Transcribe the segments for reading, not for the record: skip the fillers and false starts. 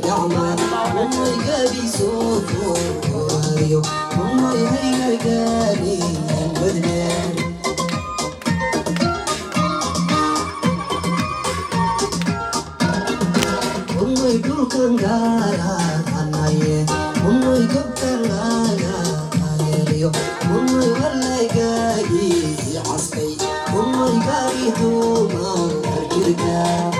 نعمة أمي قابي صوتو رايو أمي هي قالي بدنان أمي دول كان قالا عناي أمي قبل لانا عنايو أمي ولا قاقي عسكي أمي قاقي دوما أرجلكا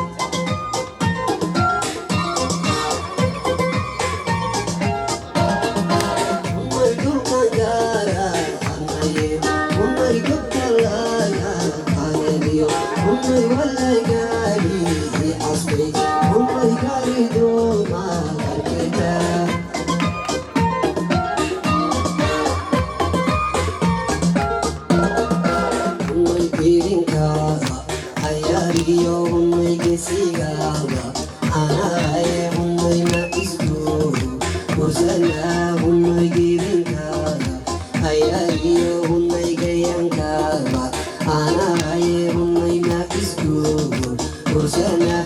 أمي دول كان قالا عناي أمي قبل لانا عنايو أمي ولا قاقي عسكي أمي قاقي دوما أرجلكا Ayariyo umay kesigawa anaye umay na isgo ursana umay girinka ayariyo umay gayankawa anaye umay na isgo ursana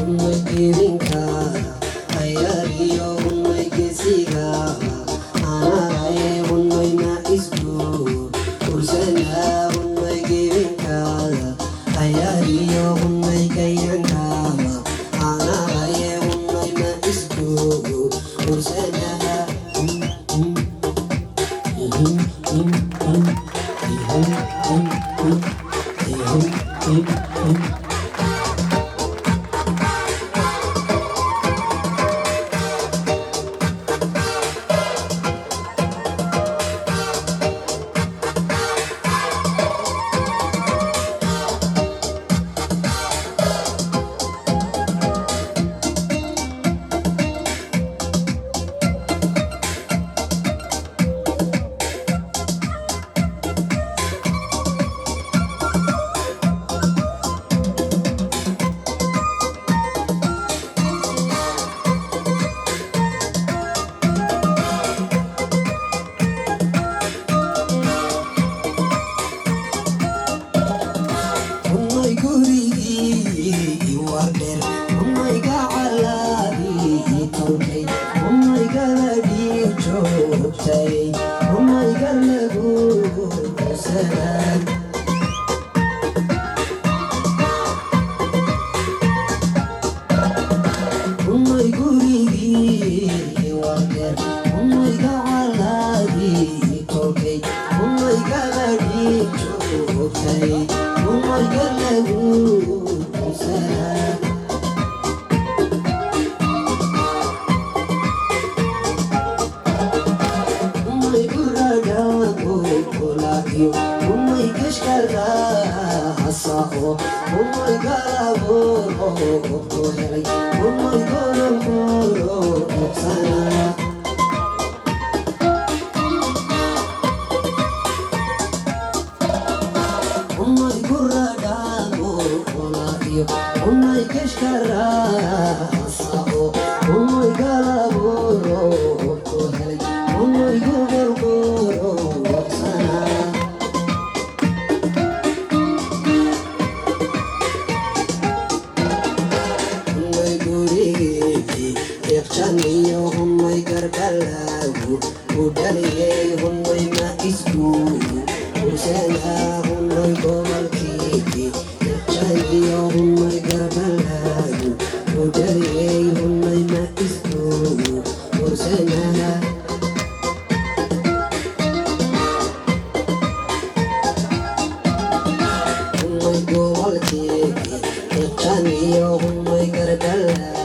umay girinka ayariyo umay kesigawa anaye unnoy na isgo ursana unnoy girinkaada ayariyo unnoy gayankaada anaye unnoy na isgo ursana Umay kashkara asao umay galabo ko helay umay goro sana umay gurada kolaiyo umay kashkara asao umay galabo ko helay umay goro sana Chaniyo humay garbalagu udaliye humay na isku usena humay gomalkiki Chaniyo humay garbalagu udaliye humay na isku usena humay gomalkiki Chaniyo humay garbalagu